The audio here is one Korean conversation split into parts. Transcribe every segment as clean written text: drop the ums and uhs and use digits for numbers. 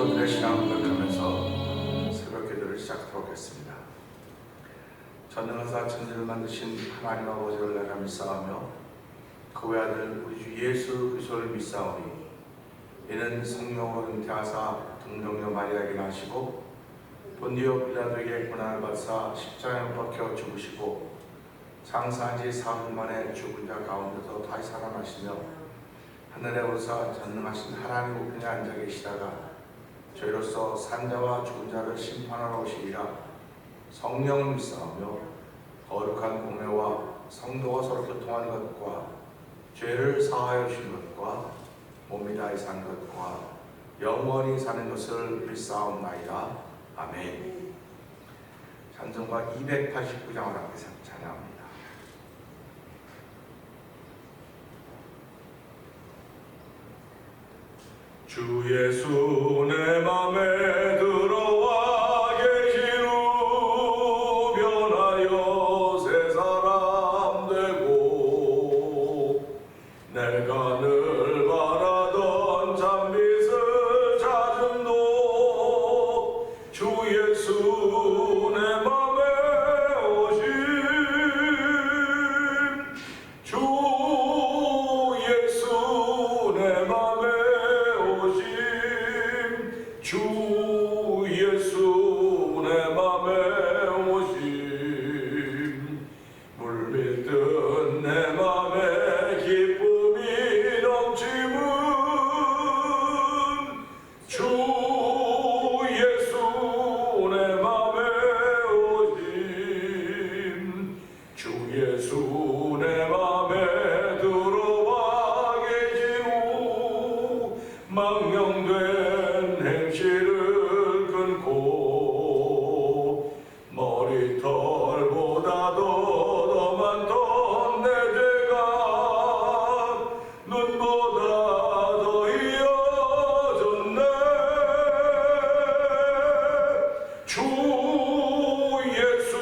성도들의 신앙을 고백하면서 새벽 기도를 시작하도록 하겠습니다. 전능하사 천지를 만드신 하나님 아버지를 내가 믿사오며 그 외아들 우리 주 예수 그리스도를 믿사오니 이는 성령으로 잉태하사 동정녀 마리아에게 나시고 본디오 빌라도에게 고난을 받사 십자가에 못 박혀 죽으시고 장사한 지 4분 만에 죽은 자 가운데서 다시 살아나시며 하늘에 오르사 전능하신 하나님 우편에 앉아 계시다가 저희로서 산자와 죽은 자를 심판하러 오시리라. 성령을 믿사오며 거룩한 공회와 성도가 서로 교통하는 것과 죄를 사하여 주신 것과 몸이 다히 산 것과 영원히 사는 것을 믿사옵나이다. 아멘. 찬송가 289장을 함께 찬양합니다. 주 예수 내 맘에 들어와 계신 후 변하여 새 사람 되고 내가 늘 바라던 참빛을 찾음도 주 예수 내 맘에 오신 주 예수 내 맘에 주 예수 내 맘에 오심 물밀듯 내 맘에 기쁨이 넘치는 주 예수 내 맘에 오심 주 예수 내 맘에 들어와 계시고 망령된 행실을 끊고 머리털보다도 더 많던 내 죄가 눈보다 더 이어졌네. 주 예수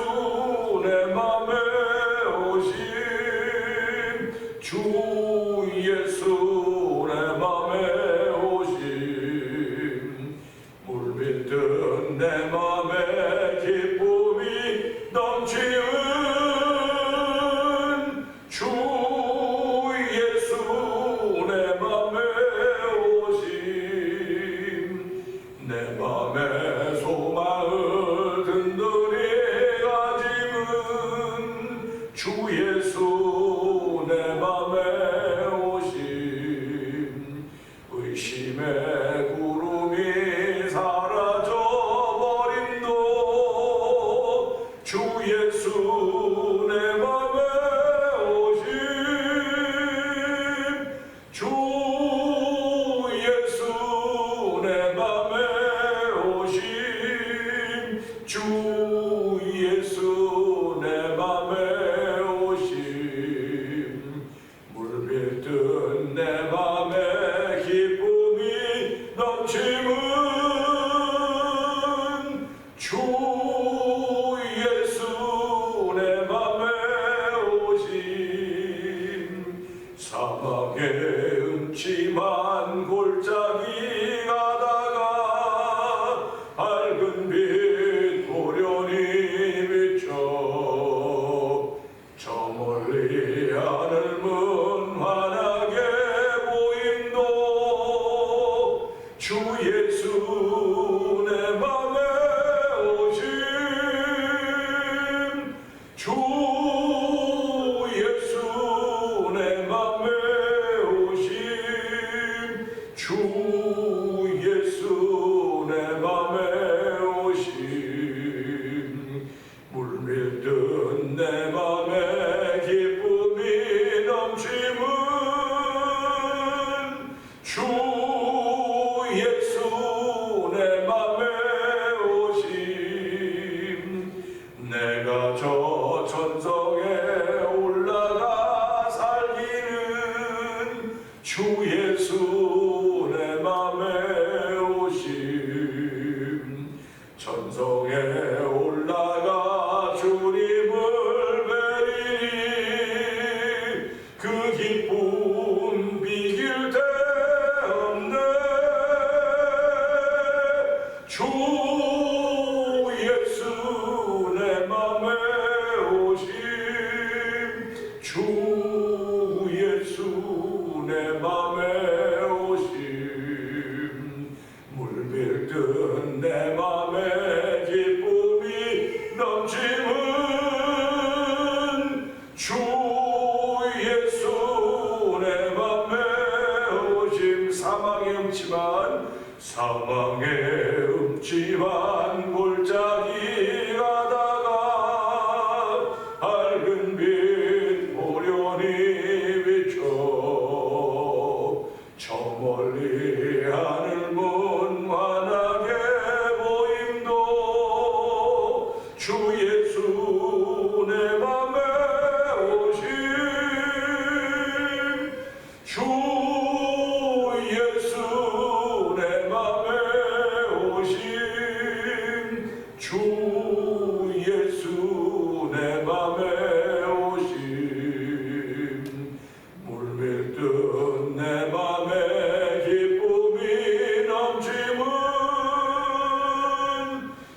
내 맘에 오신 주 예수 내 맘에 물밀듯 내 맘에 기쁨이 넘치는 주 예수 내 맘에 오심 내 맘에 소망을 든든히 가지는 주 예수 내 맘에 오심 의심의 구름이 사라져버림도 주 예수 내 맘에 오심 주 예수 내 맘에 오심 주 예수 내 맘에 오심 물밀듯 내 맘에 기쁨이 넘치는 주 예수 내 맘에 오심 사막의 음침한 골짜기 가다가 밝은 빛 고련히 비춰 저 멀리 하늘문 환하게 보임도 주 예수 내 맘에 오심 주 예수 내 맘에 오심 주 예수 내 맘에 오심 물밀듯 내 맘에 기쁨이 넘치는 주 예수 내 맘에 오심 내가 저 천성에 올라가 살기는 주 예수 내 맘에 주 예수 내 맘에 오심 주 예수 내 맘에 오심 물밀듯 내 맘에 기쁨이 넘치는 주 예수 내 맘에 오심 사망의 음침한 골짜기 가다가 밝은 빛 보련히 비춰 저 멀리 하늘문 환하게 보임도 주 예수 내 맘에 오심 주 예수 내 맘에 오심 주 예수 내 맘에 오심 물밀듯 내 맘에 기쁨이 넘치는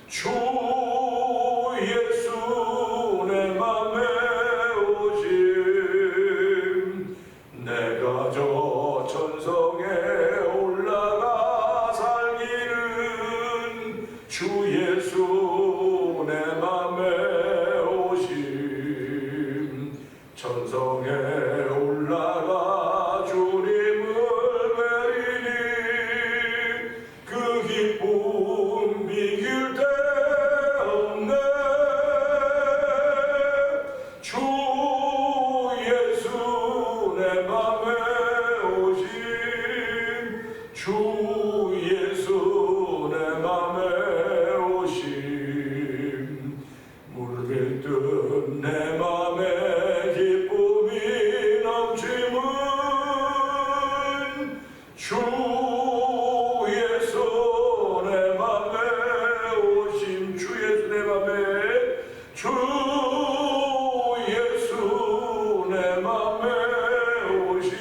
주 예수 내 맘에 오심 내가 저 천성에 올라가 살기는 주 예수 내 맘에 오심 천성에 올라가 주님을 뵈리니 그 기쁨 비길 데 없네 주 예수 내 맘에 오심 주 예수 내 맘에 오심 물밀듯 내 맘에 기쁨이 넘치는 주 예수 내 맘에 오심 주 예수 내 맘에 주 예수 내 맘에 오심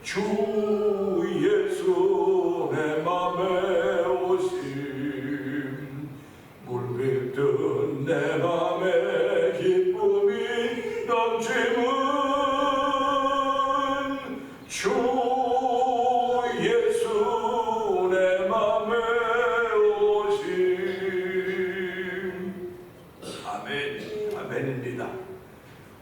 주 예수 내 맘에 오심 물밀듯 내 맘에 기쁨이 넘치는 주 예수 내 맘에 오심 아멘. 아멘입니다.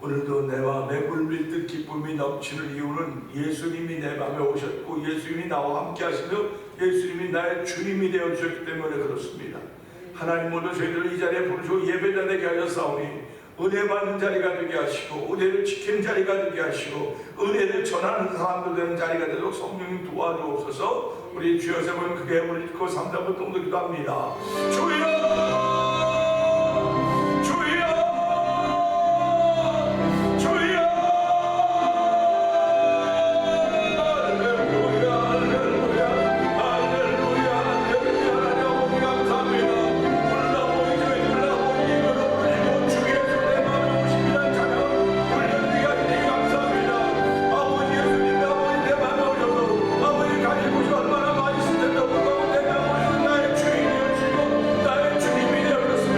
오늘도 내 맘에 물밀듯 기쁨이 넘치는 이유는 예수님이 내 맘에 오셨고 예수님이 나와 함께 하시며 예수님이 나의 주님이 되어 주셨기 때문에 그렇습니다. 하나님 모두 저희들을 이 자리에 부르시고 예배자 되게 하셨사오니 은혜 받는 자리가 되게 하시고 은혜를 지키는 자리가 되게 하시고 은혜를 전하는 사람도 되는 자리가 되도록 성령님 도와주옵소서. 우리 주여 세 번 크게 힘을 잃고 3단부 동도 기도합니다. 주여 얼마나 많이 쓰는데 나의 주인이 되시고 나의 주님이 되었습니다.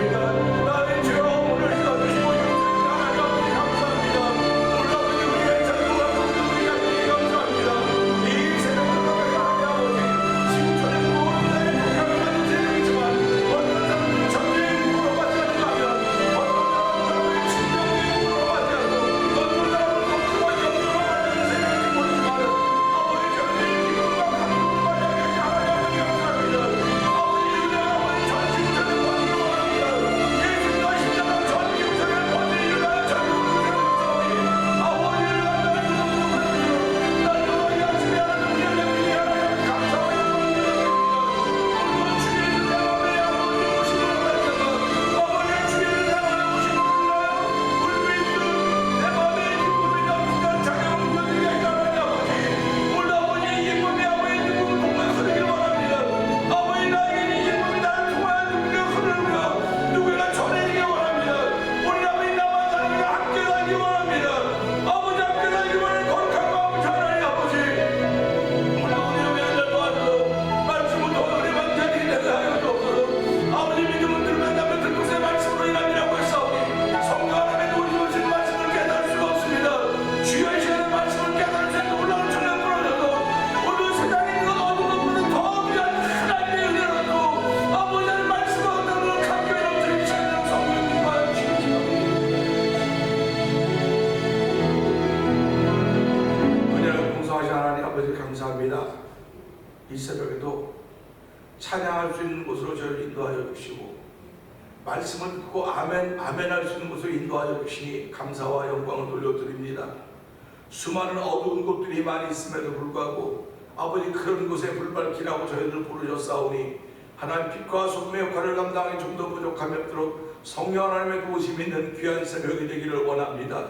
이 새벽에도 찬양할 수 있는 곳으로 저를 인도하여 주시고 말씀을 듣고 아멘 할 수 있는 곳으로 인도하여 주시니 감사와 영광을 돌려드립니다. 수많은 어두운 곳들이 많이 있음에도 불구하고 아버지 그런 곳에 불밝히라고 저희를 부르셨사오니 하나님 빛과 소금의 역할을 감당하기 좀 더 부족함이 없도록 성령 하나님의 도우심이 있는 귀한 새벽이 되기를 원합니다.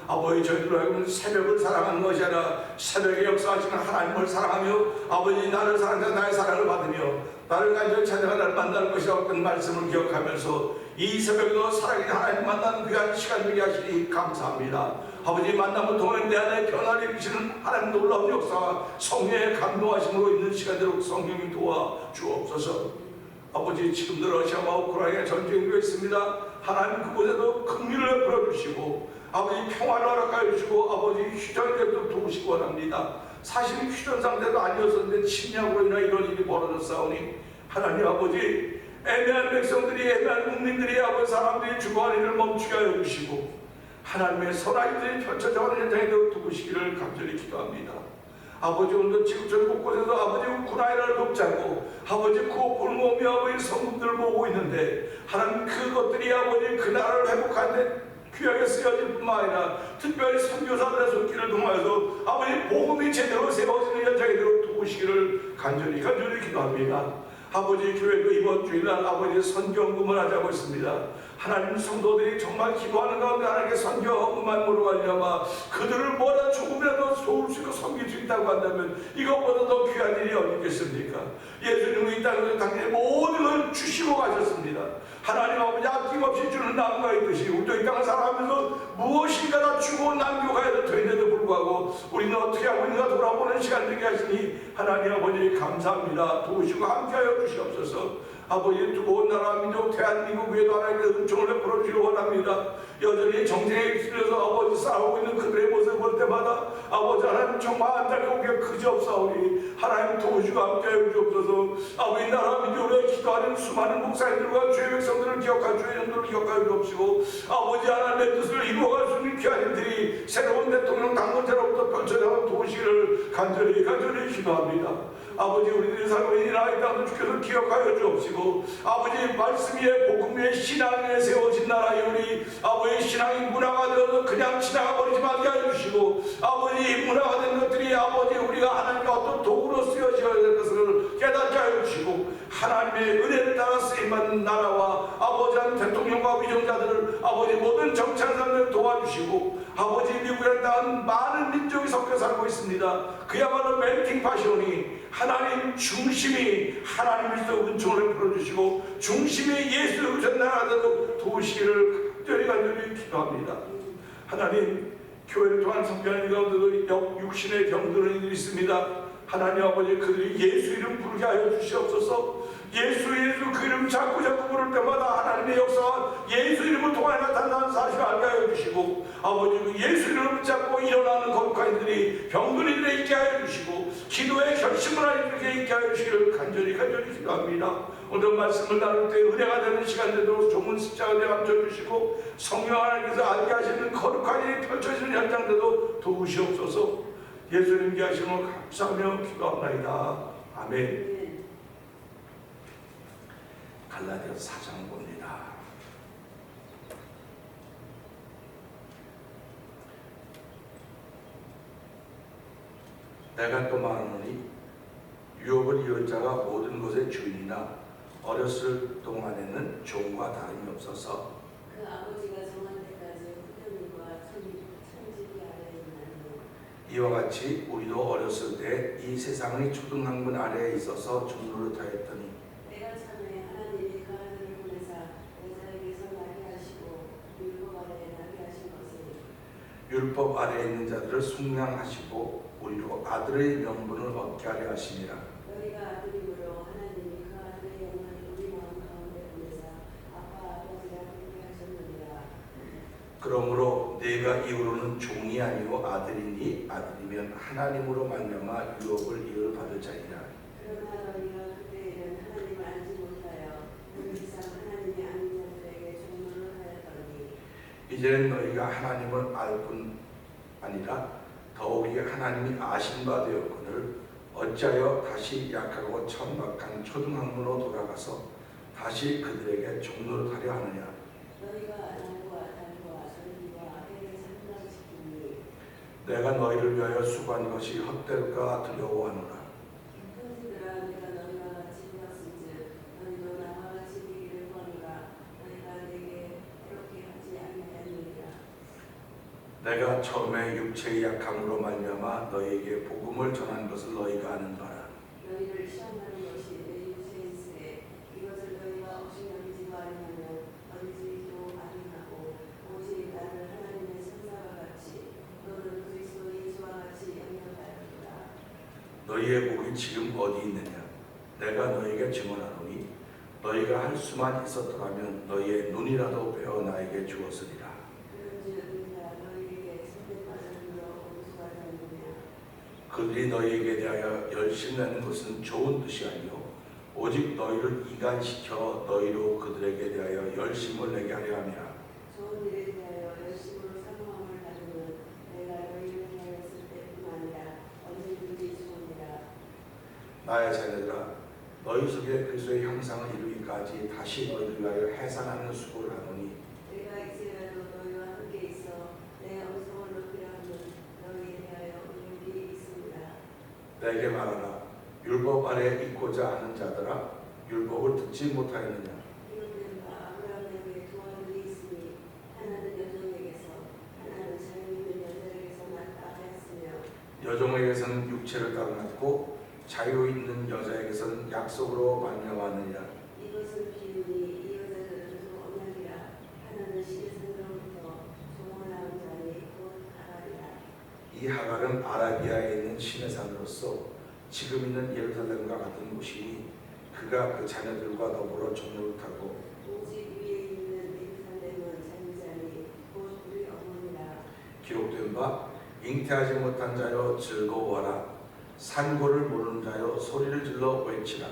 아버지 저희들로 하여금 새벽을 사랑하는 것이 아니라 새벽에 역사하시는 하나님을 사랑하며 아버지 나를 사랑하자 나의 사랑을 받으며 나를 간절히 찾아가 나를 만나는 것이라고 했던 말씀을 기억하면서 이 새벽에도 살아계신 하나님 만나는 귀한 시간 되게 하시니 감사합니다. 아버지 만남을 통해 내 안에 변화를 일으키시는 하나님 놀라운 역사와 성령의 감동하심으로 있는 시간대로 성령이 도와 주옵소서. 아버지 지금도 러시아와 우크라이나 전쟁도 있습니다. 하나님 그곳에도 긍휼을 베풀어 주시고 아버지 평화를 허락하여 주시고 아버지 휴전에도 도우시기 원합니다. 사실 휴전 상태도 아니었었는데 침략으로 인해 이런 일이 벌어졌사오니 하나님 아버지 애매한 백성들이 애매한 국민들이 아버지 사람들이 죽어가는 일을 멈추게 하여 주시고 하나님의 선하들이 펼쳐져가는 현장에 도우시기를 간절히 기도합니다. 아버지 오늘도 지구촌 곳곳에서 아버지 우크라이나를 돕자고 아버지 구호불모며 아버지 성국들을 보고 있는데 하나님 그것들이 아버지 그 나라를 회복하는데 귀하게 쓰여질 뿐만 아니라 특별히 선교사들의 손길을 통하여서 아버지 복음이 제대로 세워지는 현장에 도우시기를 간절히 기도합니다. 아버지 교회도 이번 주일날 아버지 선교헌금을 하자고 있습니다. 하나님 성도들이 정말 기도하는 가운데 하나님께 선교헌금만으로 말미암아 그들을 뭐라 조금이라도 도울 수 있고 섬길 수 있다고 한다면 이것보다 더 귀한 일이 어디 있겠습니까? 예수님은 이 땅에서 당신의 모든 걸 주시고 가셨습니다. 하나님 아버지 아낌없이 주는 나무가 있듯이 우리도 이 땅을 살아가면서 무엇인가 다 주고 남겨가야 되는데도 불구하고 우리는 어떻게 하고 있는가 돌아보는 시간 되게 하시니 하나님 아버지 감사합니다. 도우시고 함께하여 주시옵소서. 아버지 두고 나라 민족 대한민국 위에도 하나님의 은총을 베풀어 주시기 원합니다. 여전히 정쟁에 휩쓸려서 아버지 싸우고 있는 그들의 모습을 볼 때마다 아버지 하나님 정말 안타깝게 그지없사오니 하나님 도우시고 함께하여 주옵소서. 아버지 나라 민족을 기도하는 수많은 목사님들과 주의 백성들을 기억하여 주의 영도를 기억하여 주옵시고 아버지 하나님의 뜻을 이루어갈 수 있는 귀한 일들이 새로운 대통령 당선자로부터 펼쳐나가는 도우시기를 간절히 기도합니다. 아버지 우리들이 살고 있는 나라의 땅도 주께서 기억하여 주옵시고 아버지 말씀 위에 복음 위에 신앙 위에 세워진 나라에 우리 아버지 신앙이 문화가 되어서 그냥 지나가 버리지 말게 하여 주시고 아버지 문화가 된 것들이 아버지 우리가 하나님께 어떤 도구로 쓰여져야 될 것을 깨닫게 하여 주시고 하나님의 은혜를 따라 쓰임받는 나라와 아버지 한 대통령과 위정자들을 아버지 모든 정치하는 사람들을 도와주시고 아버지 미국에 따른 많은 민족이 섞여 살고 있습니다. 그야말로 멜팅 파시오니 하나님 중심이 하나님께서 은총을 베풀어주시고 중심이 예수 그리스도 나라대로 도우시기를 간절히 기도합니다. 하나님 교회를 통한 성교하는 가운데도 육신의 병드는 일이 있습니다. 하나님 아버지 그들이 예수 이름 부르게 하여 주시옵소서. 예수 그 이름 자꾸 부를 때마다 하나님의 역사와 예수 이름을 통하여 나타나는 사실을 알게 하여 주시고 아버지 그 예수 이름을 붙잡고 일어나는 거룩한 이들이 병든 이들에 있게 하여 주시고 기도의 결심을 하는 이들에게 있게 하여 주시기를 간절히 기도합니다. 오늘 말씀을 나눌 때 은혜가 되는 시간대도 좋은 십자가에 감춰주시고 성령 하나님께서 알게 하시는 거룩한 일이 펼쳐지는 현장대도 도우시옵소서. 예수님께 하심을 감사하며 기도합니다. 아멘. 갈라디아서 4장 봅니다. 내가 또 말하노니 유업을 이을 자가 모든 것의 주인이나 어렸을 동안에는 종과 다름이 없어서 그 아버지가 정한 때까지 후대인과 천직이 아래에 있나니 이와 같이 우리도 어렸을 때 이 세상의 초등학문 아래에 있어서 종노릇하였더니 내가 참에 하나님이 그 아들을 보내사 여자에게서 나게 하시고 율법 아래에 나게 하신 것은 율법 아래에 있는 자들을 속량하시고 우리로 아들의 명분을 얻게 하려 하심이라. 너희가 아들이므로 하나님이 그 아들의 영을 우리 마음 가운데 보내사 아빠 아버지라 부르게 하셨느니라. 그러므로 내가 이후로는 종이 아니고 아들이니 아들이면 하나님으로 말미암아 유업을 이을 받을 자이라. 그러나 너희가 그때에는 하나님을 알지 못하여 그 이상 하나님이 아닌 자들에게 종노릇 하였더니 이제는 너희가 하나님을 알 뿐 아니라 더욱이 하나님이 아신 바 되었거늘 어찌하여 다시 약하고 천박한 초등학문으로 돌아가서 다시 그들에게 종로를 하려 하느냐. 너희가 날과 달과 절기와 해를 상관시키니 내가 너희를 위하여 수고한 것이 헛될까 두려워하노라. 형제들아 내가 너희와 같이 되었은즉 너희도 나와 같이 되기를 구하노라. 너희가 내게 이렇게 하지 아니하였느니라. 내가 처음에 육체의 약함으로 말미암아 너희에게 복음을 전한 것을 너희가 아는 바라. 너희를 시험하는 것이 내 육체에 있으되 이것을 너희가 없이 여기지 아니하면 어디지도 아니하고 오직 나를 하나님의 천사와 같이 너는 그리스도 예수와 같이 영접하였도다. 너희의 복이 지금 어디 있느냐. 내가 너희에게 증언하노니 너희가 할 수만 있었더라면 너희의 눈이라도 베어 나에게 주었으리라. 그런즉 내가 너희에게 선택받음으로 온수하지 않느냐. 그들이 너희에게 대하여 열심내는 것은 좋은 뜻이 아니요 오직 너희를 이간시켜 너희로 그들에게 대하여 열심을 내게 하려 함이라. 좋은 일에 대하여 열심으로 사모함을 받으면 내가 너희를 대하였을 때뿐 아니라 언제든지 좋으니라. 나의 자녀들아 너희 속에 그리스도의 형상을 이루기까지 다시 너희를 위하여 해산하는 수고를 하노니 내가 이제라도 너희와 함께 있어 내 음성을 높이려 하면 너희에 대하여 의욕이 있습니다. 내게 말하라. 율법 아래 있고자 하는 자들아 율법을 듣지 못하였느냐. 이런 바 아브라함에게 두 아들이 있으니 하나는 여종에게서 하나는 자유 있는 여자에게서 낳았다 하였으며 여종에게서는 육체를 따라 낳고 자유 있는 여자에게서는 약속으로 말미암았느니라. 이것은 비유니 이 여자들은 두 언약이라 하나는 시내산으로부터 종을 낳은 자니 곧 아라리라. 이 하갈은 아라비아에 있는 시내산으로서 지금 있는 예루살렘과 같은 곳이니 그가 그 자녀들과 더불어 종로를 타고 오직 위에 있는 예루살렘은 자유자니 곧 우리 어머니라. 기록된 바 잉태하지 못한 자여 즐거워하라. 산고를 모르는 자여 소리를 질러 외치라.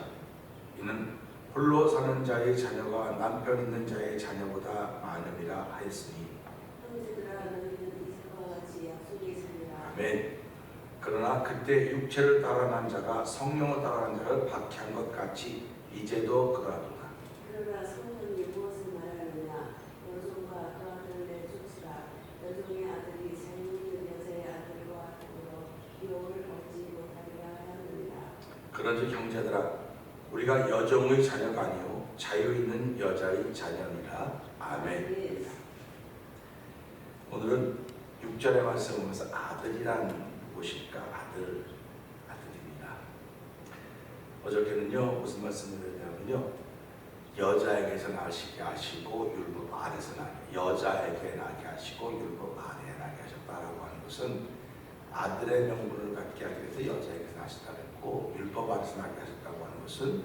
이는 홀로 사는 자의 자녀가 남편 있는 자의 자녀보다 많음이라 하였으니. 형제들아 너희는 이삭과 같이 약속의 자녀라. 아멘. 그러나 그때 육체를 따라 난 자가 성령을 따라 난 자를 박해한 것 같이 이제도 그러하도다. 그러나 성경이 무엇을 말하느냐. 여종과 그 아들을 내쫓으라. 여종의 아들이 자유 있는 여자의 아들과 더불어 유혹을 얻지 못하리라 하였느니라. 그런즉 형제들아 우리가 여종의 자녀가 아니요 자유 있는 여자의 자녀니라. 아멘. 오늘은 6절의 말씀을 보면서 아들이란 무엇일까? 아들입니다. 어저께는요 무슨 말씀을 드렸냐면요 여자에게서 나시게 하시고 율법 아래서 나게 여자에게 나게 하시고 율법 아래에 나게 하셨다라고 하는 것은 아들의 명분을 갖게 하기 위해서 여자에게서 나셨다고 했고 율법 아래서 나게 하셨다고 하는 것은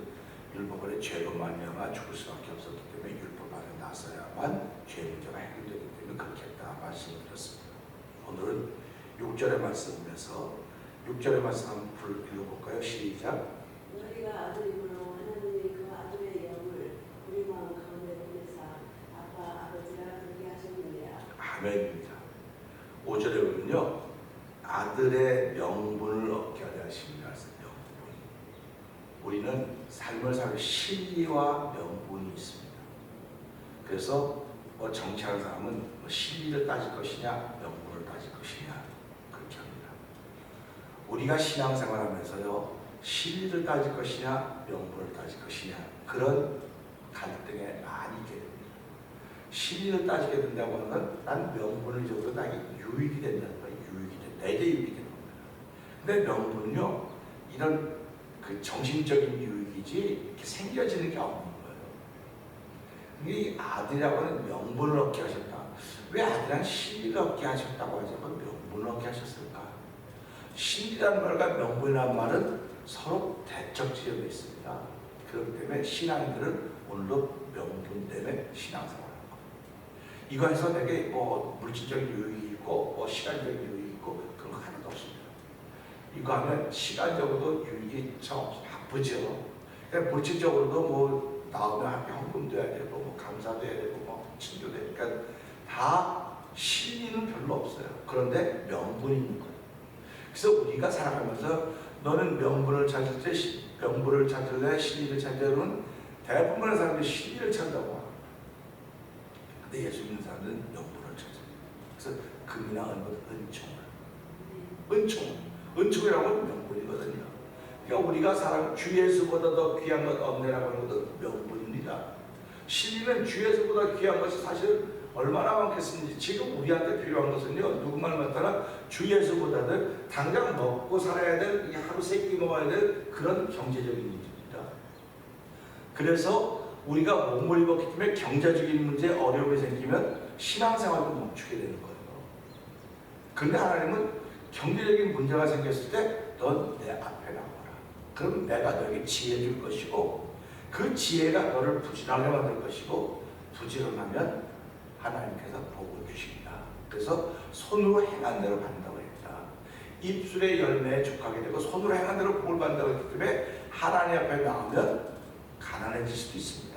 율법 아래 죄로 말미암아 죽을 수밖에 없었기 때문에 율법 아래 나서야만 죄 문제가 해결되기 때문에 그렇게 했다 말씀을 드렸습니다. 오늘은 6절의 말씀에서 6절의 말씀 한번 읽어볼까요? 시작. 너희가 아들이므로 하나님이 그 아들의 영을 우리 마음 가운데 보내사 아빠 아버지라 부르게 하셨느니라. 아멘입니다. 5절에 보면요 아들의 명분을 얻게 하려 하십니다. 우리는 삶을 살고 실리와 명분이 있습니다. 그래서 정치하는 사람은 실리를 따질 것이냐 명분을 따질 것이냐 그렇게 합니다. 우리가 신앙생활하면서요 실리를 따질 것이냐 명분을 따질 것이냐 그런 갈등에 많이 있게 됩니다. 실리를 따지게 된다고 하면 난 명분을 줘도 나에게 유익이 된다는 거예요. 내게 유익이 되는 겁니다. 근데 명분은요 이런 그 정신적인 유익이지 이렇게 생겨지는 게 없는 거예요. 이 아들이라고 하는 명분을 얻게 하셨다. 왜 아들이란 실리를 얻게 하셨다고 하지 않고 명분을 얻게 하셨을까? 실리라는 말과 명분이라는 말은 서로 대척 지점에 있습니다. 그렇기 때문에 신앙인들은 오늘도 명분 때문에 신앙생활을 하는 거예요. 이거 해서 내게 물질적인 유익이 있고 시간적인 유익이 있고 그런 거 하나도 없습니다. 이거 하면 시간적으로도 유익이 참 바쁘죠. 그러니까 물질적으로도 나오면 현금도 해야 되고 감사도 해야 되고 친교도 해야 되고 그러니까 다 실리는 별로 없어요. 그런데 명분이 있는 거예요. 그래서 우리가 살아가면서 너는 명분을 찾을 때 명분을 찾을래? 진리를 찾으려면 대부분의 사람들이 진리를 찾는다고 합니다. 근데 예수 믿는 사람들은 명분을 찾아요. 그래서 금이나 은총이라고 하면 명분이거든요. 그러니까 우리가 사람 주 예수보다 더 귀한 것 없네라고 하는 것도 명분입니다. 진리는 주 예수보다 귀한 것이 사실 얼마나 많겠습니까? 지금 우리한테 필요한 것은요, 누구만 나타나 주 예수보다는 당장 먹고 살아야 될, 하루 세 끼 먹어야 될 그런 경제적인 문제입니다. 그래서 우리가 몸을 입었기 때문에 경제적인 문제, 어려움이 생기면 신앙생활도 멈추게 되는 거예요. 그런데 하나님은 경제적인 문제가 생겼을 때 넌 내 앞에 나와라. 그럼 내가 너에게 지혜 줄 것이고 그 지혜가 너를 부지런하게 만들 것이고 부지런하면 하나님께서 복을 주십니다. 그래서 손으로 행한 대로 받는다고 했다. 입술의 열매에 족하게 되고 손으로 행한 대로 복을 받는다고 했기 때문에 하나님 앞에 나오면 가난해질 수도 있습니다.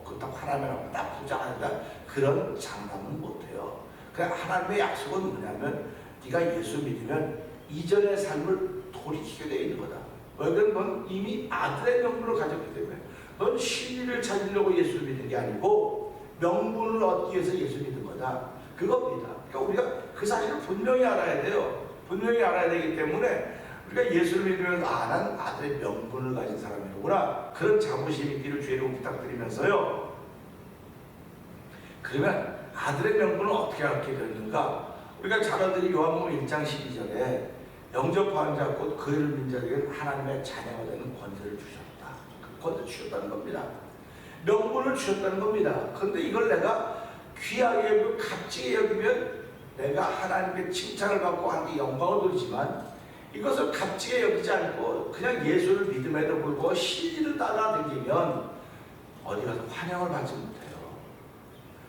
그렇다고 하나님 나 부자가 된다 그런 장담은 못해요. 그냥 하나님의 약속은 뭐냐면 네가 예수 믿으면 이전의 삶을 돌이키게 되어 있는 거다. 왜냐면 넌 이미 아들의 명분을 가졌기 때문에 넌 진리를 찾으려고 예수를 믿는 게 아니고 명분을 얻기 위해서 예수 믿는 거다. 그겁니다. 그러니까 우리가 그 사실을 분명히 알아야 돼요. 분명히 알아야 되기 때문에 우리가 예수를 믿으면서 난 아들의 명분을 가진 사람이로구나. 그런 자부심이 있기를 주의 이름으로 부탁드리면서요. 그러면 아들의 명분을 어떻게 갖게 되는가? 우리가 자녀들이 요한복음 1장 12절에 영접하는 자 곧 그 이름을 믿는 자에게 하나님의 자녀가 되는 권세를 주셨다. 그 권세 주셨다는 겁니다. 명분을 주셨다는 겁니다. 그런데 이걸 내가 귀하게 여기고 값지게 여기면 내가 하나님께 칭찬을 받고 하나님께 영광을 돌리지만 이것을 값지게 여기지 않고 그냥 예수를 믿음에도 불구하고 진리를 따라다니면 어디 가서 환영을 받지 못해요.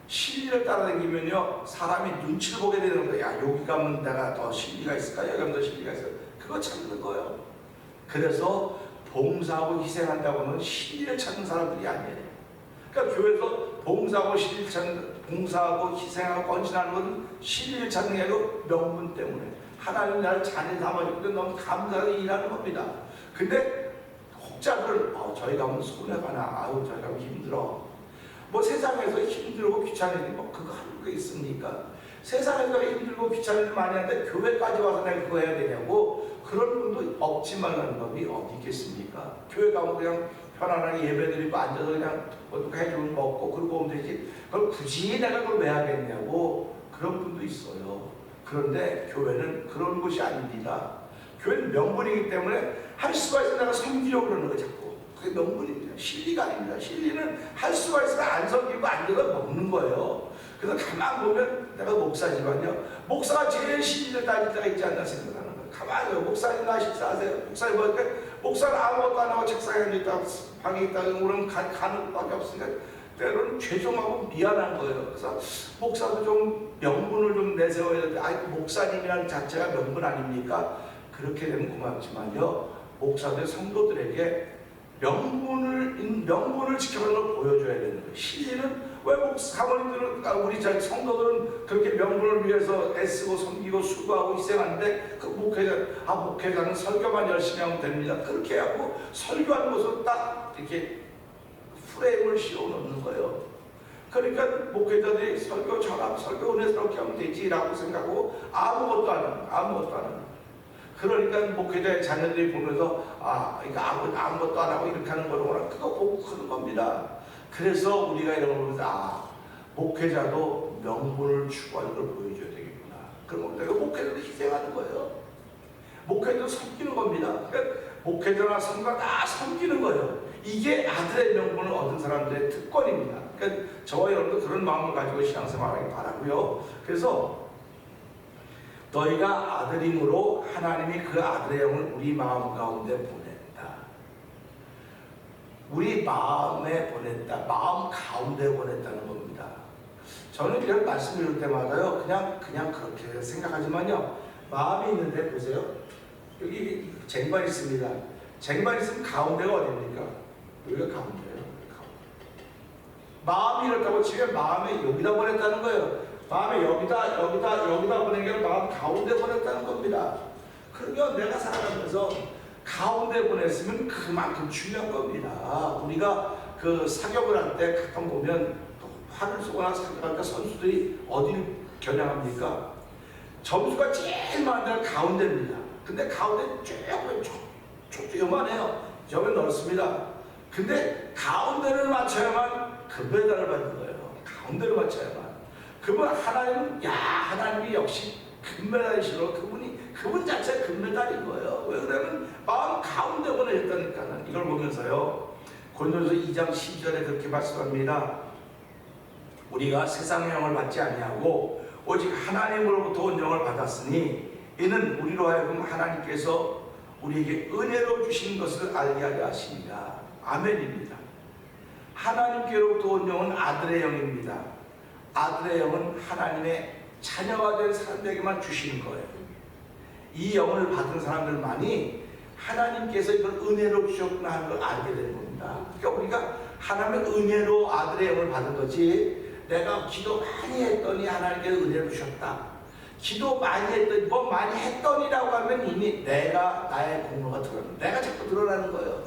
진리를 따라다니면요 사람이 눈치를 보게 되는 거예요. 야, 여기 가면 내가 더 진리가 있을까? 여기 가면 더 진리가 있을까? 그거 찾는 거예요. 그래서 봉사하고 희생한다고 하면 진리를 찾는 사람들이 아니에요. 그러니까 교회에서 봉사하고 진리를 찾는, 봉사하고 희생하고 헌신하는 건 진리를 찾는 게 아니고 명분 때문에 하나님 나를 자녀 삼아주는데 너무 감사하게 일하는 겁니다. 근데 혹자들 저희 가면 손해가 나. 저희 가면 힘들어. 세상에서 힘들고 귀찮은 일 그거 하는 게 있습니까? 세상에서 힘들고 귀찮은 일 많이 하는데 교회까지 와서 내가 그거 해야 되냐고 그런 분도 없지 말라는 법이 어디 있겠습니까? 교회 가면 그냥 편안하게 예배드리고 앉아서 그냥 해주면 먹고 그러고 오면 되지 그걸 굳이 내가 그걸 왜 하겠냐고 그런 분도 있어요. 그런데 교회는 그런 곳이 아닙니다. 교회는 명분이기 때문에 할 수가 있어 내가 섬기려고 그러는 거예요. 자꾸 그게 명분입니다. 진리가 아닙니다. 진리는 할 수가 있으면 안 섬기고 앉아서 먹는 거예요. 그래서 가만 보면 내가 목사지만요 목사가 제일 진리를 따질 때가 있지 않나 생각하는 거예요. 가만히 목사님 나 식사하세요. 목사님 보니까 목사는 아무것도 안 하고 책상에 앉아있다고 방에 있다가 오늘 가는 밖에 없으니까 때로는 죄송하고 미안한 거예요. 그래서 목사도 좀 명분을 좀 내세워야 되는데 목사님이라는 자체가 명분 아닙니까? 그렇게 되면 고맙지만요 목사들 성도들에게 명분을 지켜가는 걸 보여줘야 되는 거예요. 진리는 왜 사모님들은 우리 성도들은 그렇게 명분을 위해서 애쓰고 섬기고 수고하고 희생하는데 그 목회자는 설교만 열심히 하면 됩니다. 그렇게 하고 설교하는 것으로 딱 이렇게 프레임을 씌워놓는 거예요. 그러니까 목회자들이 설교 전합 설교 은혜스럽게 하면 되지라고 생각하고 아무것도 안 하는 그러니까 목회자의 자녀들이 보면서 이거 아무것도 안 하고 이렇게 하는 거로구나 그거 보고 크는 겁니다. 그래서 우리가 이런 걸 보면서 목회자도 명분을 추구하는 걸 보여줘야 되겠구나. 그럼 내가 목회자도 희생하는 거예요. 목회자도 섬기는 겁니다. 그러니까 목회자나 성가 다 섬기는 거예요. 이게 아들의 명분을 얻은 사람들의 특권입니다. 그러니까 저와 여러분도 그런 마음을 가지고 신앙생활하기 바라고요. 그래서 너희가 아들임으로 하나님이 그 아들의 영을 우리 마음 가운데 보냈다. 우리 마음에 보냈다. 마음 가운데 보냈다는 겁니다. 저는 이런 말씀을 들을 때마다요 그냥 그렇게 생각하지만요 마음이 있는데 보세요. 여기 쟁반 있습니다. 쟁반 있으면 가운데가 어디입니까? 여기가 가운데예요. 마음이 이렇다고 치면 마음에 여기다 보냈다는 거예요. 마음에 여기다 보낸 게 마음 가운데 보냈다는 겁니다. 그러면 내가 살아가면서 가운데 보냈으면 그만큼 중요한 겁니다. 우리가 그 사격을 할 때 가끔 보면 활을 쏘거나 사격할 때 선수들이 어디를 겨냥합니까? 점수가 제일 많은 데는 가운데입니다. 근데 가운데 조금 요만해요. 저면 넓습니다. 근데 가운데를 맞춰야만 금메달을 받는 거예요. 가운데를 맞춰야만. 그분 하나님은 하나님이 역시 금메달이시로 그분 자체가 금메달인 거예요. 왜 그러면 마음 가운데 보내셨다니까는. 이걸 보면서요, 고린도서 2장 12절에 그렇게 말씀합니다. 우리가 세상의 영을 받지 아니하고 오직 하나님으로부터 온 영을 받았으니 이는 우리로 하여금 하나님께서 우리에게 은혜로 주신 것을 알게 하려 하십니다. 아멘입니다. 하나님께로부터 온 영은 아들의 영입니다. 아들의 영은 하나님의 자녀가 된 사람들에게만 주시는 거예요. 이 영을 받은 사람들만이 하나님께서 이걸 은혜로 주셨구나 하는 걸 알게 되는 겁니다. 그러니까 우리가 하나님의 은혜로 아들의 영을 받은 거지, 내가 기도 많이 했더니 하나님께서 은혜를 주셨다, 기도 많이 했더니 뭐 많이 했더니라고 하면 이미 나의 공로가 드러납니다. 내가 자꾸 드러나는 거예요.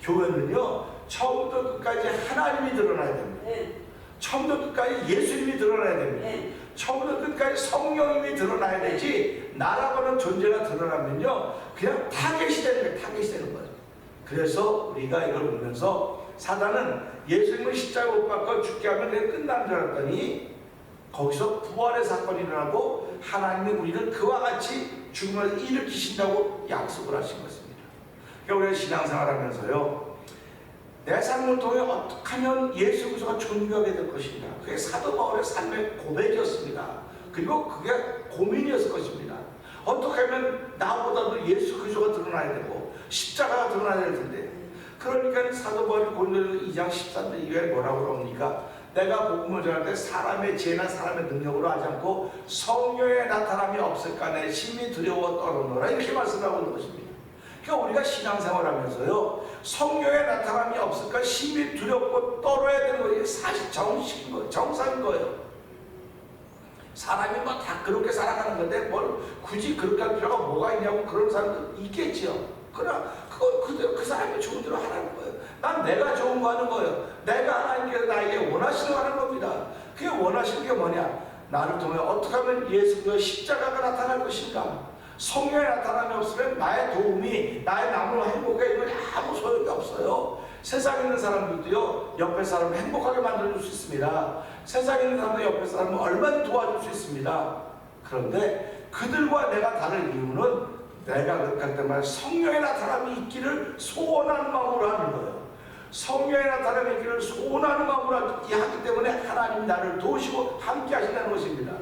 교회는요, 처음부터 끝까지 하나님이 드러나야 됩니다. 처음부터 끝까지 예수님이 드러나야 됩니다. 처음부터 끝까지 성령님이 드러나야 되지, 나라고 하는 존재가 드러나면요 그냥 타겟이 되는 거예요. 그래서 우리가 이걸 보면서 사단은 예수님을 십자가 못 박고 죽게 하면 그냥 끝난 줄 알았더니 거기서 부활의 사건이 일어나고 하나님이 우리를 그와 같이 죽음을 일으키신다고 약속을 하신 것입니다. 그러니까 우리가 신앙생활 하면서요, 내 삶을 통해 어떻게 하면 예수 그리스도가 존귀하게 될 것인가, 그게 사도 바울의 삶의 고백이었습니다. 그리고 그게 고민이었을 것입니다. 어떻게 하면 나보다도 예수 그리스도가 드러나야 되고 십자가가 드러나야 될 텐데, 그러니까 사도 바울이 고린도서 2장 13절 이후에 뭐라고 그럽니까? 내가 복음을 전할 때 사람의 지혜나 사람의 능력으로 하지 않고 성령의 나타남이 없을까 내 심히 두려워 떨어노라, 이렇게 말씀하고 있는 것입니다. 그러니까 우리가 신앙생활하면서요, 성령의 나타남이 없을까 심히 두렵고 떨어야 되는 거예요. 사실 정식인 거예요. 정상인 거예요. 사람이 뭐 다 그렇게 살아가는 건데 뭘 굳이 그렇게 할 필요가 뭐가 있냐고 그런 사람도 있겠지요. 그러나 그 사람이 좋은 대로 하라는 거예요. 난 내가 좋은 거 하는 거예요. 내가 하나님께서 나에게 원하시는 거 하는 겁니다. 그게 원하시는 게 뭐냐? 나를 통해 어떻게 하면 예수 그리스도의 십자가가 나타날 것인가? 성령의 나타남이 없으면 나의 도움이, 나의 남은 행복에 이건 아무 소용이 없어요. 세상에 있는 사람들도요, 옆에 사람을 행복하게 만들어줄 수 있습니다. 세상에 있는 사람들 옆에 사람을 얼마나 도와줄 수 있습니다. 그런데 그들과 내가 다른 이유는 내가 그렇게 할 때마다 성령의 나타남이 있기를 소원하는 마음으로 하는 거예요. 성령의 나타남이 있기를 소원하는 마음으로 하기 때문에 하나님이 나를 도우시고 함께 하신다는 것입니다.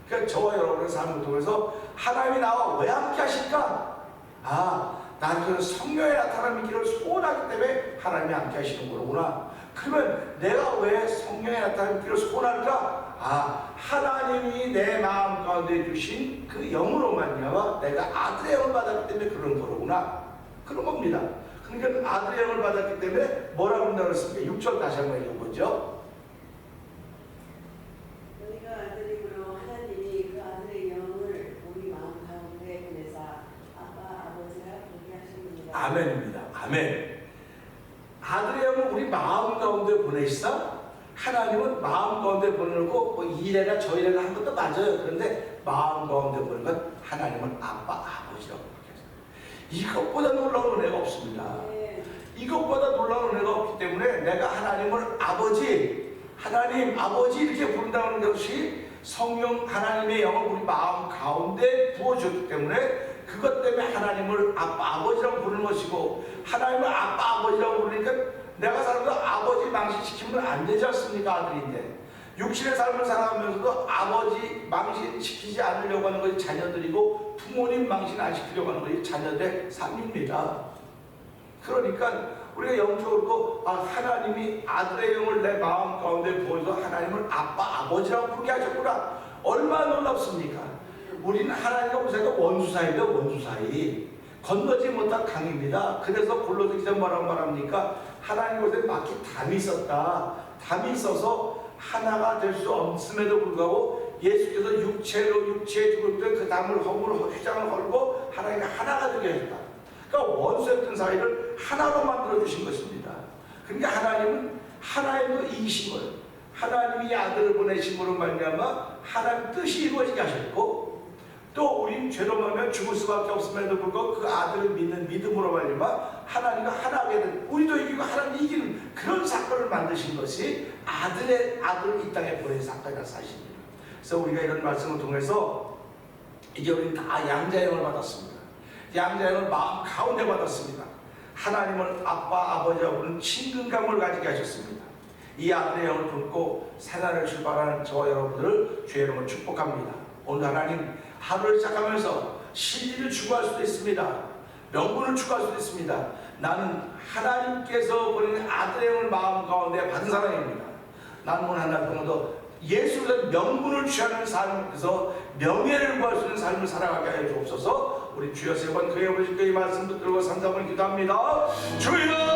그러니까 저와 여러분의 삶을 통해서 하나님이 나와 왜 함께 하실까? 나는 성령의 나타남이 있기를 소원하기 때문에 하나님이 함께 하시는 거구나. 그러면 내가 왜 성령의 나타남이 있기를 소원할까? 하나님이 내 마음 가운데 주신 그 영으로 말미암아 내가 아들의 영을 받았기 때문에 그런 거로구나. 그런 겁니다. 그러니까 아들의 영을 받았기 때문에 뭐라고 한다고 했습니까? 6절 다시 한번 읽어보죠. 너희가 아들이므로 하나님이 그 아들의 영을 우리 마음 가운데 보내사 아빠 아버지라 부르게 하십니다. 아멘입니다. 아멘. 아들의 영을 우리 마음 가운데 보내시사, 하나님은 마음 가운데 보내고 뭐 이래나 저래나 한 것도 맞아요. 그런데 마음 가운데 보내는 건 하나님은 아빠 아버지라고 부르게 하십니다. 이것보다 놀라운 은혜가 없습니다. 이것보다 놀라운 은혜가 없기 때문에 내가 하나님을 아버지, 하나님 아버지 이렇게 부른다는 것이 성령 하나님의 영을 우리 마음 가운데 부어줬기 때문에 그것 때문에 하나님을 아빠 아버지라고 부르는 것이고, 하나님을 아빠 아버지라고 부르니까 내가 사람도 아버지 망신시키면 안 되지 않습니까? 아들인데 육신의 삶을 살아가면서도 아버지 망신시키지 않으려고 하는 것이 자녀들이고, 부모님 망신 안 시키려고 하는 것이 자녀들의 삶입니다. 그러니까 우리가 영적으로 하나님이 아들의 영을 내 마음 가운데 부어서 하나님을 아빠 아버지라고 부르게 하셨구나. 얼마나 놀랍습니까? 우리는 하나님과 우리가 원수 사이인데 원수 사이, 건너지 못한 강입니다. 그래서 골로새 기자 뭐라고 말합니까? 하나님 곳에 막히 담이 있었다. 담이 있어서 하나가 될 수 없음에도 불구하고 예수께서 육체의 죽을 때 그 담을 휘장을 헐고 하나님이 하나가 되게 하셨다. 그러니까 원수였던 사이를 하나로 만들어 주신 것입니다. 그러니까 하나님은 하나님도 이기심을, 하나님이 아들을 보내심으로 말미암아 하나님 뜻이 이루어지게 하셨고, 또 우린 죄로 말하면 죽을 수밖에 없음에도 불구하고 그 아들을 믿는 믿음으로 말미암아 하나님과 하나하게 된, 우리도 이기고 하나님이 이기는 그런 사건을 만드신 것이 아들을 이 땅에 보낸 사건이라는 사실입니다. 그래서 우리가 이런 말씀을 통해서 이제 우리는 다 양자형을 받았습니다. 양자형을 마음 가운데 받았습니다. 하나님을 아빠 아버지하고는 친근감을 가지게 하셨습니다. 이 아들의 영을 품고 새날을 출발하는 저와 여러분들을 주의 이름으로 축복합니다. 오늘 하나님 하루를 시작하면서 진리를 추구할 수도 있습니다. 명분을 추구할 수도 있습니다. 나는 하나님께서 보내는 아들의 영을 마음 가운데 받은 사람입니다. 나는 오늘 하나님께서 예수를 명분을 취하는 삶에서 명예를 구할 수 있는 삶을 살아가게 하여 주옵소서. 우리 주여 세 번 그의 아버지께 이 말씀 붙들고 3, 4번 기도합니다. 주여